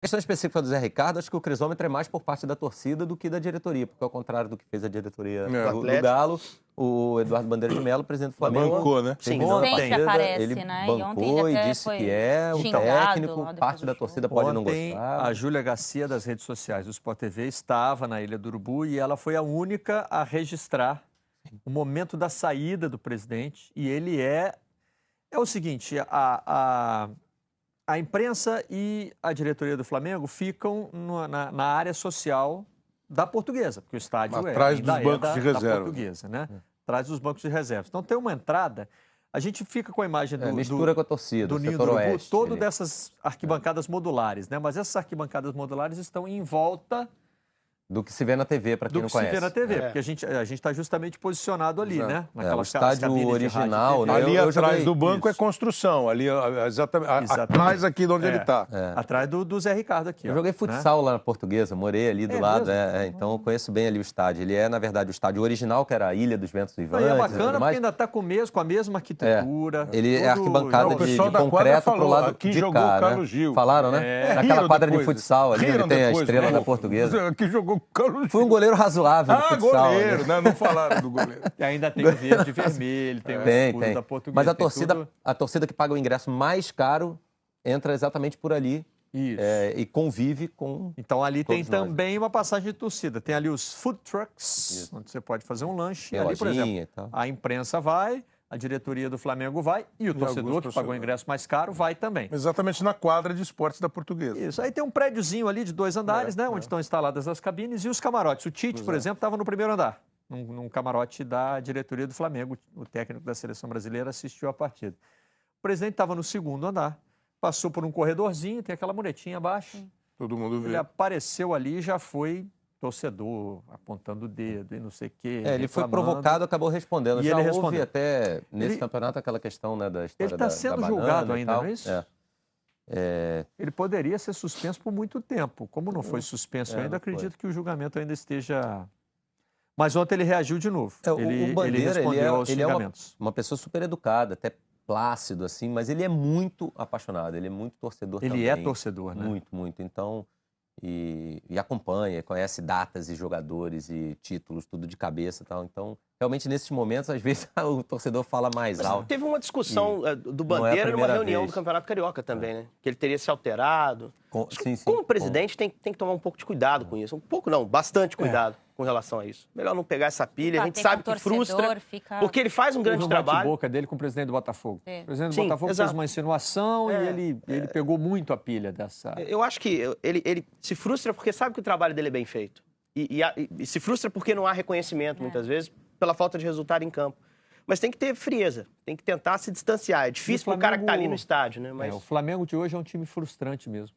questão específica do Zé Ricardo, acho que o crisômetro é mais por parte da torcida do que da diretoria, porque ao contrário do que fez a diretoria do Galo, o Eduardo Bandeira de Mello, presidente do Flamengo, bancou, né? Terminou a Sempre partida, aparece, ele né? bancou e disse que é um técnico, lá depois parte do da jogo. torcida pode não Ontem, gostar. a Júlia Garcia, das redes sociais do Sport TV, estava na Ilha do Urubu e ela foi a única a registrar o momento da saída do presidente. E ele é o seguinte, a imprensa e a diretoria do Flamengo ficam na área social da Portuguesa, porque o estádio atrás dos bancos de reserva. da Portuguesa, né? Atrás dos bancos de reserva. Então tem uma entrada, a gente fica com a imagem mistura com a torcida, do Ninho do setor Urubu, oeste, todo ali. dessas arquibancadas modulares, né? Mas essas arquibancadas modulares estão em volta do que se vê na TV, para quem do não que se conhece. vê na TV, porque a gente está justamente posicionado ali, né? O estádio original, né? Ali atrás joguei... do banco é construção, ali exatamente. Atrás aqui de onde ele está. Atrás do Zé Ricardo aqui. Eu joguei futsal lá na Portuguesa, morei ali do lado, mesmo? Então eu conheço bem ali o estádio. Ele é, na verdade, o estádio original, que era a Ilha dos Ventos Vivantes. É bacana porque ainda está com a mesma arquitetura. Ele é arquibancada de concreto pro lado aqui de jogou cá, o Carlos Gil. Falaram, né? Naquela quadra de futsal ali, onde tem a estrela da Portuguesa. Aqui jogou o Carlos Gil. Foi um goleiro razoável no futsal. Goleiro, né? Não falaram do goleiro. E ainda tem o verde e vermelho, tem o escudo da Portuguesa. Mas a torcida que paga o ingresso mais caro entra exatamente por ali. Isso. E convive com. Então ali tem também nós. Uma passagem de torcida. Tem ali os food trucks, onde você pode fazer um lanche. Tem Ali, por exemplo, e tal. a imprensa vai, a diretoria do Flamengo vai e o torcedor que pagou o ingresso mais caro vai também. Exatamente na quadra de esportes da Portuguesa. Isso. Aí tem um prédiozinho ali de 2 andares, né? Onde estão instaladas as cabines e os camarotes. O Tite, por exemplo, estava no primeiro andar, num camarote da diretoria do Flamengo. O técnico da seleção brasileira assistiu a partida. O presidente estava no segundo andar, passou por um corredorzinho, tem aquela muretinha abaixo. Todo mundo vê. Ele apareceu ali e já foi torcedor, apontando o dedo e não sei o quê. Ele foi provocado, acabou respondendo. E Já ele houve respondeu. até nesse campeonato aquela questão, né, da história Ele está sendo julgado ainda, não é isso? Ele poderia ser suspenso por muito tempo. Como não foi suspenso ainda, acredito que o julgamento ainda esteja... Mas ontem ele reagiu de novo. O Bandeira, ele respondeu aos xingamentos. Uma pessoa super educada, até plácido, assim, mas ele é muito apaixonado, ele é muito torcedor também. Ele é torcedor, né? Muito, muito. Então, e acompanha, conhece datas e jogadores e títulos, tudo de cabeça e tal. Então, realmente, nesses momentos, às vezes, o torcedor fala mais alto. Teve uma discussão do Bandeira numa reunião do Campeonato Carioca também, né? Que ele teria se alterado. Como presidente, tem que tomar um pouco de cuidado com isso. Um pouco não, bastante cuidado com relação a isso. Melhor não pegar essa pilha, a gente sabe que frustra, porque ele faz um grande trabalho. Boca dele com o presidente do Botafogo. O presidente do Botafogo fez uma insinuação e ele pegou muito a pilha dessa... Eu acho que ele se frustra porque sabe que o trabalho dele é bem feito. E se frustra porque não há reconhecimento, muitas vezes, pela falta de resultado em campo. Mas tem que ter frieza, tem que tentar se distanciar. É difícil para o cara que está ali no estádio, né? Mas... o Flamengo de hoje é um time frustrante mesmo.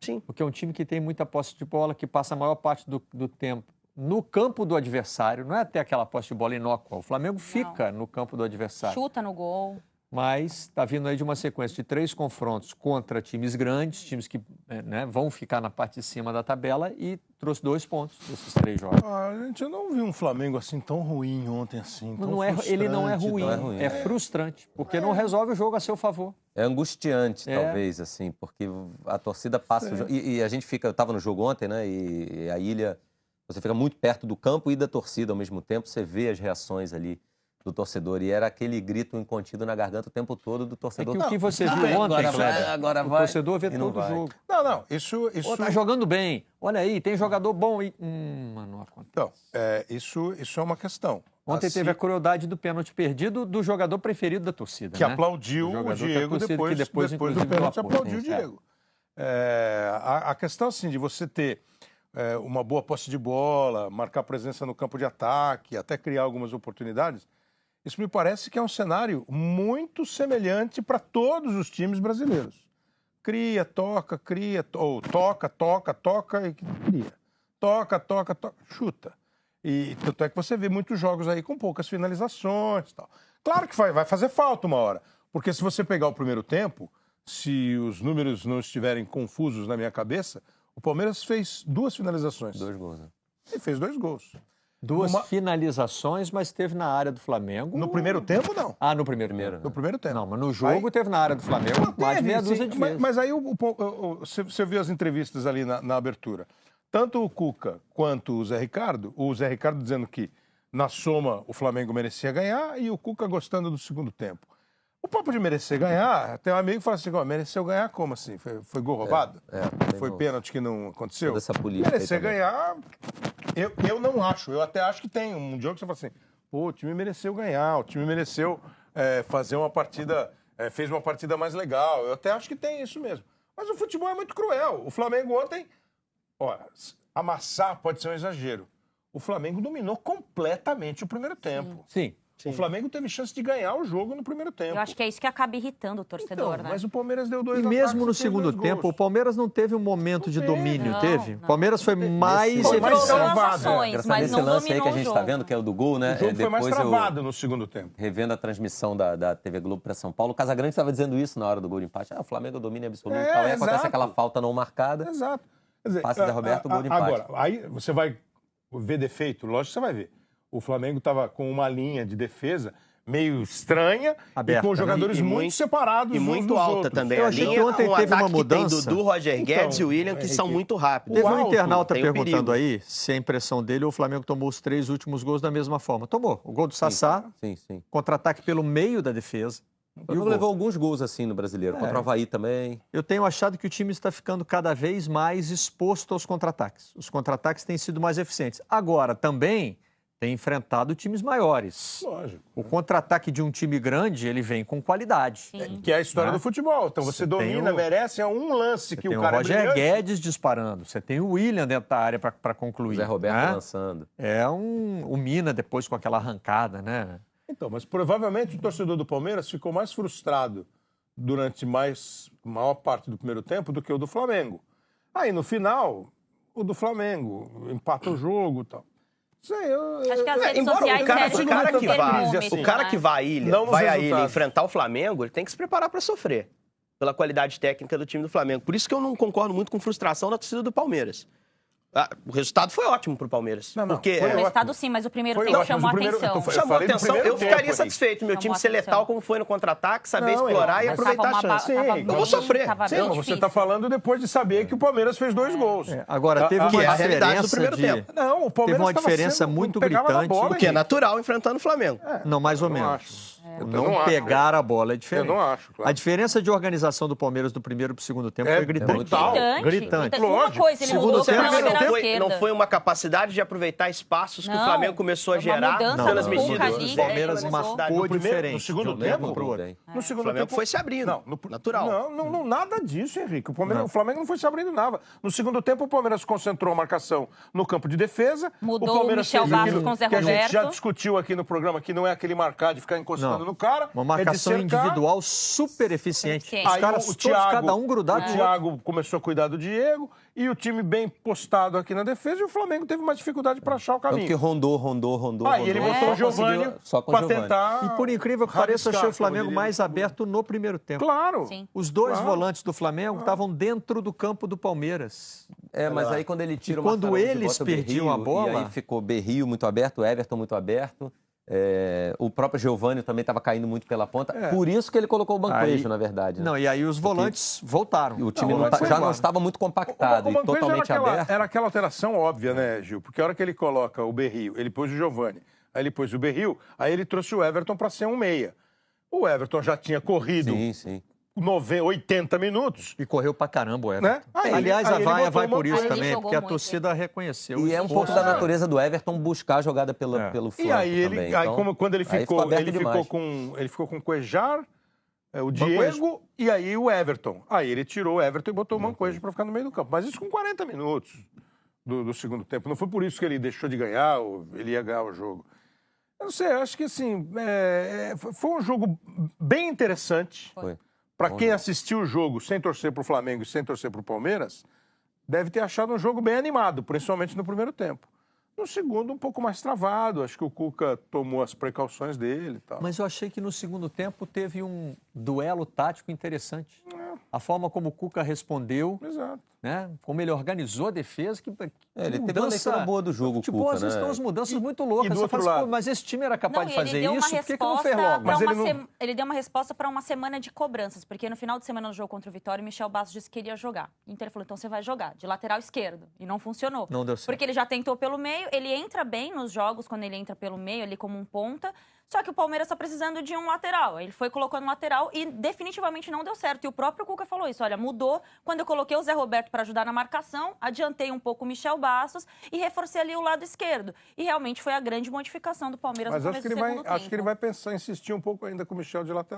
Sim. Porque é um time que tem muita posse de bola, que passa a maior parte do tempo no campo do adversário. Não é até aquela posse de bola inócua. O Flamengo fica no campo do adversário. Chuta no gol. Mas está vindo aí de uma sequência de 3 confrontos contra times grandes, times que vão ficar na parte de cima da tabela, e trouxe 2 pontos desses 3 jogos. Gente, eu não vi um Flamengo assim tão ruim ontem assim. Ele não é ruim, é frustrante, porque não resolve o jogo a seu favor. É angustiante, talvez, assim, porque a torcida passa o jogo. E a gente fica. Eu estava no jogo ontem, né? E a Ilha, você fica muito perto do campo e da torcida ao mesmo tempo, você vê as reações ali do torcedor, e era aquele grito incontido na garganta o tempo todo do torcedor. É que o que você viu ontem, Kleber, o torcedor vê todo o jogo. Não, isso... Tá jogando bem, olha aí, tem jogador bom e... Mas não acontece. Então, isso é uma questão. Ontem teve a crueldade do pênalti perdido do jogador preferido da torcida, que aplaudiu o Diego depois do pênalti, aplaudiu o Diego. A questão, assim, de você ter uma boa posse de bola, marcar presença no campo de ataque, até criar algumas oportunidades, isso me parece que é um cenário muito semelhante para todos os times brasileiros. Cria, toca, ou toca e cria. Toca, chuta. E tanto é que você vê muitos jogos aí com poucas finalizações e tal. Claro que vai fazer falta uma hora, porque se você pegar o primeiro tempo, se os números não estiverem confusos na minha cabeça, o Palmeiras fez 2 finalizações. 2 gols, né? Ele fez 2 gols. Duas finalizações, mas teve na área do Flamengo. No primeiro tempo, não. Ah, no primeiro. No primeiro tempo. Não, mas no jogo teve na área do Flamengo mais de meia dúzia de vezes. Mas aí você viu as entrevistas ali na abertura. Tanto o Cuca quanto o Zé Ricardo dizendo que na soma o Flamengo merecia ganhar e o Cuca gostando do segundo tempo. O papo de merecer ganhar, tem um amigo que fala assim, mereceu ganhar como assim? Foi gol roubado? Foi pênalti que não aconteceu? Toda essa política merecer ganhar, eu não acho. Eu até acho que tem um jogo que você fala assim, pô, o time mereceu ganhar, o time mereceu fazer uma partida, fez uma partida mais legal. Eu até acho que tem isso mesmo. Mas o futebol é muito cruel. O Flamengo ontem, amassar pode ser um exagero. O Flamengo dominou completamente o primeiro tempo. Sim. O Flamengo teve chance de ganhar o jogo no primeiro tempo. Eu acho que é isso que acaba irritando o torcedor, né? Mas o Palmeiras deu 2 E mesmo no segundo tempo, o Palmeiras não teve um momento de domínio, teve? O Palmeiras foi mais eficiente. Mas não lance aí que a gente está vendo, que é o do gol, né? O jogo foi mais travado no segundo tempo. Revendo a transmissão da TV Globo para São Paulo, o Casagrande estava dizendo isso na hora do gol de empate. O Flamengo domina absoluto. Aí acontece aquela falta não marcada. Exato. Quer dizer, passe de Roberto, gol de empate. Agora, aí você vai ver defeito, lógico que você vai ver. O Flamengo estava com uma linha de defesa meio estranha, aberta, e com jogadores muito separados. E muito alta também. Eu achei que ontem teve uma mudança. Tem Dudu, Roger Guedes e o William, que são muito rápidos. Teve um internauta perguntando aí se a impressão dele, o Flamengo tomou os 3 últimos gols da mesma forma. Tomou. O gol do Sassá, contra-ataque pelo meio da defesa. O Flamengo levou alguns gols assim no Brasileiro, contra o Avaí também. Eu tenho achado que o time está ficando cada vez mais exposto aos contra-ataques. Os contra-ataques têm sido mais eficientes. Agora, também tem enfrentado times maiores. Lógico. O contra-ataque de um time grande, ele vem com qualidade. Que é a história do futebol. Então você domina, merece, é um lance que o cara Tem o Roger Guedes disparando, você tem o William dentro da área para concluir. O Zé Roberto lançando. O Mina depois com aquela arrancada, né? Então, mas provavelmente o torcedor do Palmeiras ficou mais frustrado durante maior parte do primeiro tempo do que o do Flamengo. Aí, no final, o do Flamengo empata o jogo e tal. Acho que as redes sociais o cara que vai à ilha enfrentar o Flamengo, ele tem que se preparar para sofrer pela qualidade técnica do time do Flamengo. Por isso que eu não concordo muito com frustração da torcida do Palmeiras. O resultado foi ótimo pro Palmeiras. Porque o resultado sim, mas o primeiro tempo chamou a atenção. Chamou a atenção. Eu ficaria satisfeito. Meu time ser letal como foi no contra-ataque, saber explorar e aproveitar a chance. Eu vou sofrer. Você está falando depois de saber que o Palmeiras fez 2 gols. Agora, teve uma a realidade do primeiro tempo. Não, o Palmeiras teve uma diferença muito gritante. O que é natural enfrentando o Flamengo. Não, mais ou menos. Não pegar a bola é diferente. Eu não acho. A diferença de organização do Palmeiras do primeiro para o segundo tempo foi gritante. Gritante. Uma coisa, ele mudou para a lateral esquerda. Não foi uma capacidade de aproveitar espaços que o Flamengo começou a gerar pelas medidas. O Palmeiras marcou diferente. No segundo tempo? No segundo tempo foi se abrindo. Natural. Não, nada disso, Henrique. O Flamengo não foi se abrindo nada. No segundo tempo, o Palmeiras concentrou a marcação no campo de defesa. Mudou o Michel Bastos com o Zé Roberto. Que a gente já discutiu aqui no programa, que não é aquele marcar de ficar encostando no cara. Uma marcação individual super eficiente. Os caras todos, cada um grudado. O Thiago começou a cuidar do Diego e o time bem postado aqui na defesa, e o Flamengo teve mais dificuldade para achar o caminho. Tanto que rondou. Aí ele botou o Giovani para tentar. E por incrível que pareça, eu achei o Flamengo mais aberto no primeiro tempo. Claro. Sim. Os 2 volantes do Flamengo estavam dentro do campo do Palmeiras. Mas aí quando ele tira quando eles perdiam a bola, e aí ficou Berrio muito aberto, Everton muito aberto. O próprio Giovani também estava caindo muito pela ponta. Por isso que ele colocou o Banquejo, na verdade. Não, e aí os volantes voltaram. E o time já não estava muito compactado e totalmente aberto. Era aquela alteração óbvia, né, Gil? Porque a hora que ele coloca o Berrio, ele pôs o Giovani, aí ele pôs o Berrio, aí ele trouxe o Everton para ser um meia. O Everton já tinha corrido 80 minutos. E correu pra caramba o Everton. Né? Aliás, a vaia vai por isso também, porque a torcida reconheceu. E é um pouco da natureza do Everton buscar a jogada pelo flanco. E aí, também. Quando ele ficou com o Cuejar, o Diego e aí o Everton. Aí ele tirou o Everton e botou o Mancoejo para ficar no meio do campo. Mas isso com 40 minutos do segundo tempo. Não foi por isso que ele deixou de ganhar, ou ele ia ganhar o jogo. Eu não sei, eu acho que assim, foi um jogo bem interessante. Para quem assistiu o jogo sem torcer para o Flamengo e sem torcer para o Palmeiras, deve ter achado um jogo bem animado, principalmente no primeiro tempo. No segundo, um pouco mais travado. Acho que o Cuca tomou as precauções dele e tal. Mas eu achei que no segundo tempo teve um duelo tático interessante. A forma como o Cuca respondeu. Exato. Né? Como ele organizou a defesa. Ele teve uma leitura boa do jogo, tipo, Cuca, às vezes tem umas mudanças muito loucas. E do outro lado? Mas esse time era capaz de fazer isso? Por que não fez logo? Mas ele deu uma resposta para uma semana de cobranças, porque no final de semana no jogo contra o Vitória, o Michel Bastos disse que ele ia jogar. Então ele falou, então você vai jogar de lateral esquerdo. E não funcionou. Não deu certo. Porque ele já tentou pelo meio, ele entra bem nos jogos quando ele entra pelo meio, ali como um ponta. Só que o Palmeiras está precisando de um lateral. Ele foi colocando um lateral e definitivamente não deu certo. E o próprio Cuca falou isso. Olha, mudou quando eu coloquei o Zé Roberto para ajudar na marcação, adiantei um pouco o Michel Bastos e reforcei ali o lado esquerdo. E realmente foi a grande modificação do Palmeiras no começo do segundo tempo. Acho que ele vai insistir um pouco ainda com o Michel de lateral.